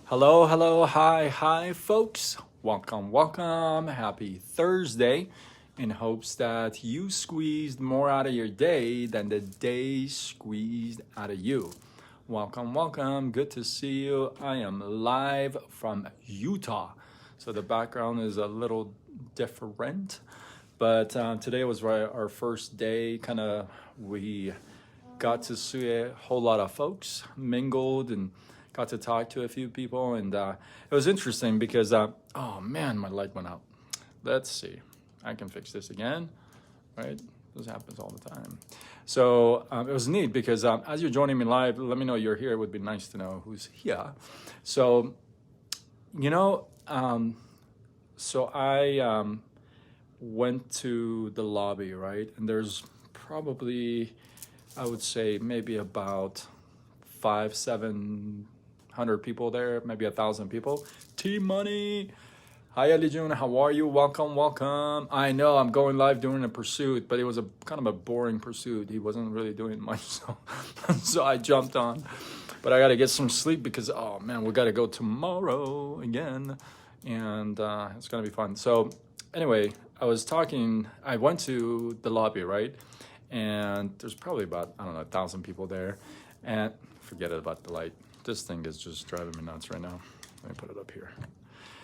Hello, hello, hi, folks. Welcome. Happy Thursday. In hopes that you squeezed more out of your day than the day squeezed out of you. Welcome. Good to see you. I am live from Utah. So the background is a little different. But today was our first day. We got to see a whole lot of folks, mingled, and got to talk to a few people. And it was interesting because, oh man, my light went out. Let's see. I can fix this again, right? This happens all the time. So it was neat because as you're joining me live, let me know you're here. It would be nice to know who's here. So, you know, so I went to the lobby, right? And there's probably, I would say, maybe about 700 people there, maybe 1,000 people. Team Money. Hi, Ali June. How are you? Welcome. I know I'm going live doing a pursuit, but it was a kind of a boring pursuit. He wasn't really doing much, so I jumped on. But I got to get some sleep because, oh man, we got to go tomorrow again, and it's gonna be fun. So anyway, I went to the lobby, right? And there's probably about, I don't know, 1,000 people there. And forget it about the light. This thing is just driving me nuts right now. Let me put it up here.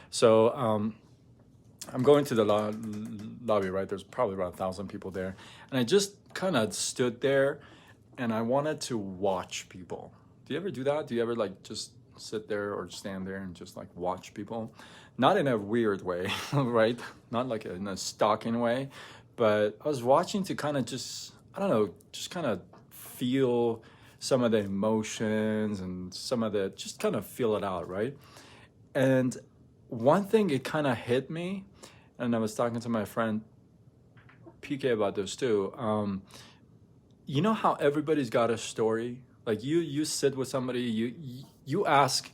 So I'm going to the lobby, right? There's probably about 1,000 people there. And I just kind of stood there and I wanted to watch people. Do you ever do that? Do you ever like just sit there or stand there and just like watch people? Not in a weird way, right? Not like in a stalking way, but I was watching to kind of just, I don't know, just kind of feel some of the emotions and just kind of feel it out, right? And one thing, it kind of hit me, and I was talking to my friend PK about this too. You know how everybody's got a story? Like you sit with somebody, you ask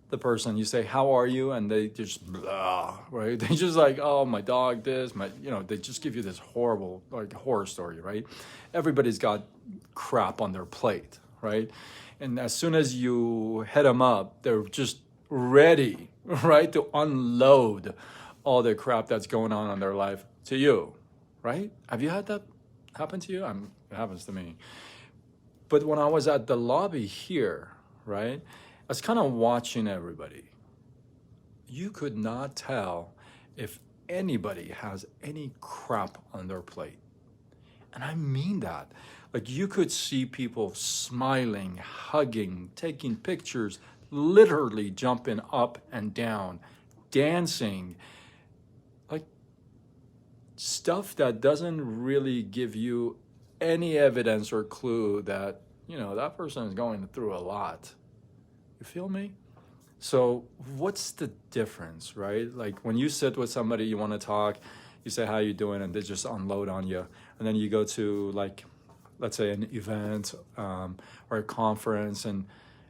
the person, you say, how are you? And they just, blah, right? They just like, oh, my dog, they just give you this horrible, like horror story, right? Everybody's got crap on their plate, right? And as soon as you hit them up, they're just ready, right? To unload all the crap that's going on in their life to you, right? Have you had that happen to you? It happens to me. But when I was at the lobby here, right? I was kind of watching everybody. You could not tell if anybody has any crap on their plate. And I mean that. Like you could see people smiling, hugging, taking pictures, literally jumping up and down, dancing. Like stuff that doesn't really give you any evidence or clue that, that person is going through a lot. You feel me? So what's the difference, right? Like when you sit with somebody, you want to talk, you say, how you doing? And they just unload on you. And then you go to like, let's say an event or a conference and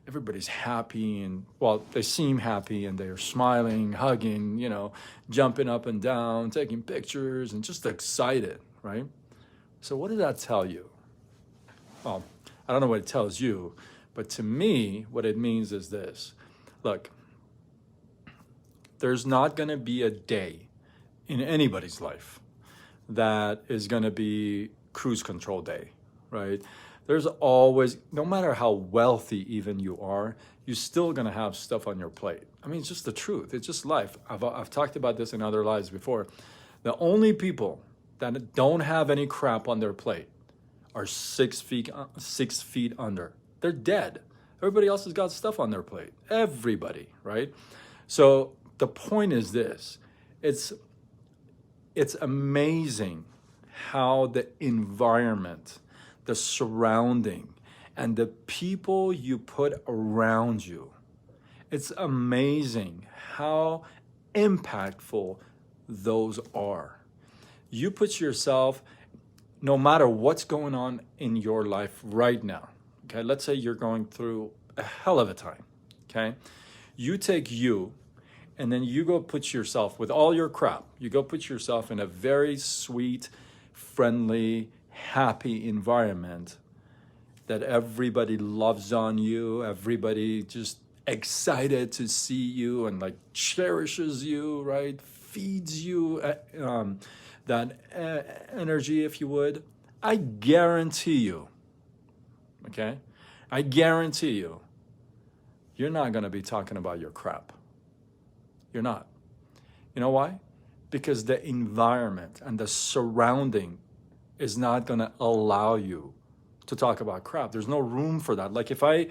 everybody's happy and, well, they seem happy and they're smiling, hugging, jumping up and down, taking pictures and just excited, right? So what does that tell you? Well, I don't know what it tells you, but to me, what it means is this. Look, there's not going to be a day in anybody's life that is going to be cruise control day, right? There's always, no matter how wealthy even you are, you're still going to have stuff on your plate. I mean, it's just the truth. It's just life. I've talked about this in other lives before. The only people that don't have any crap on their plate are 6 feet under. They're dead. Everybody else has got stuff on their plate. Everybody, right? So the point is this. It's amazing how the environment, the surrounding, and the people you put around you, it's amazing how impactful those are. You put yourself, no matter what's going on in your life right now, okay, let's say you're going through a hell of a time, okay? You take you, and then you go put yourself, with all your crap, you go put yourself in a very sweet, friendly, happy environment that everybody loves on you, everybody just excited to see you and like cherishes you, right? Feeds you that energy, if you would. I guarantee you, okay? I guarantee you, you're not going to be talking about your crap. You're not. You know why? Because the environment and the surrounding is not going to allow you to talk about crap. There's no room for that. Like if I,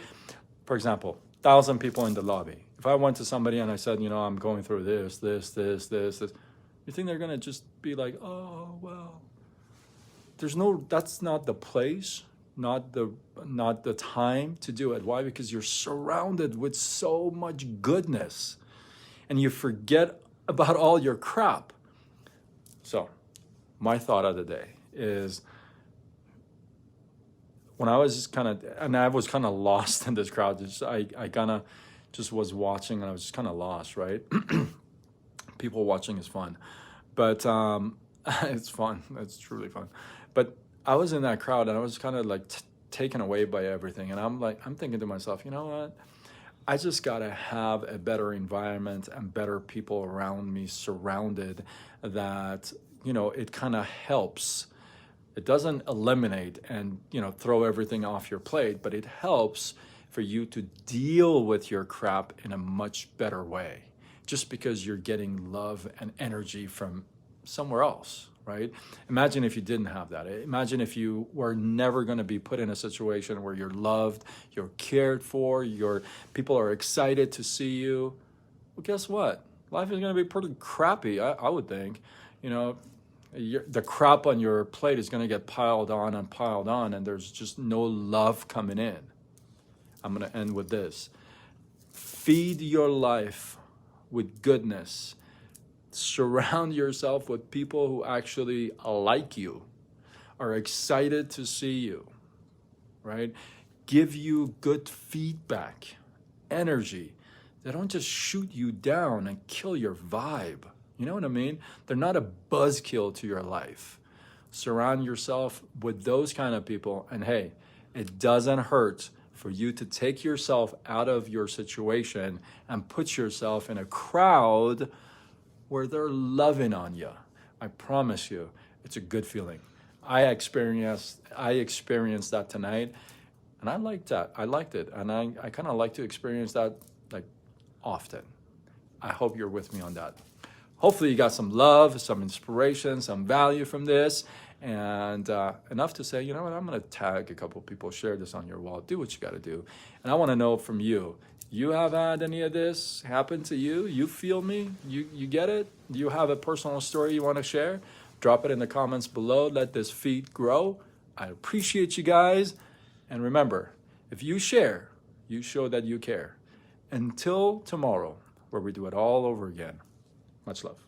for example, 1,000 people in the lobby, if I went to somebody and I said, you know, I'm going through this, you think they're going to just be like, oh, well, that's not the place, not the time to do it. Why? Because you're surrounded with so much goodness and you forget about all your crap. So my thought of the day is, when I was kind of lost in this crowd, I kind of just was watching and I was just kind of lost, right? People watching is fun, but it's fun. It's truly fun. But I was in that crowd and I was kind of like taken away by everything. And I'm thinking to myself, you know what? I just got to have a better environment and better people around me surrounded that, you know, it kind of helps. It doesn't eliminate and, you know, throw everything off your plate, but it helps for you to deal with your crap in a much better way, just because you're getting love and energy from somewhere else, right? Imagine if you didn't have that. Imagine if you were never going to be put in a situation where you're loved, you're cared for, people are excited to see you. Well, guess what? Life is going to be pretty crappy, I would think. You know, the crap on your plate is going to get piled on, and there's just no love coming in. I'm going to end with this. Feed your life with goodness. Surround yourself with people who actually like you, are excited to see you, right? Give you good feedback, energy. They don't just shoot you down and kill your vibe. You know what I mean? They're not a buzzkill to your life. Surround yourself with those kind of people. And hey, it doesn't hurt for you to take yourself out of your situation and put yourself in a crowd where they're loving on you. I promise you, it's a good feeling. I experienced that tonight, and I liked that. I liked it, and I kind of like to experience that like often. I hope you're with me on that. Hopefully you got some love, some inspiration, some value from this, and enough to say, you know what, I'm going to tag a couple people, share this on your wall, do what you got to do. And I want to know from you, you have had any of this happen to you? You feel me? You get it? Do you have a personal story you want to share? Drop it in the comments below. Let this feed grow. I appreciate you guys. And remember, if you share, you show that you care. Until tomorrow, where we do it all over again. Much love.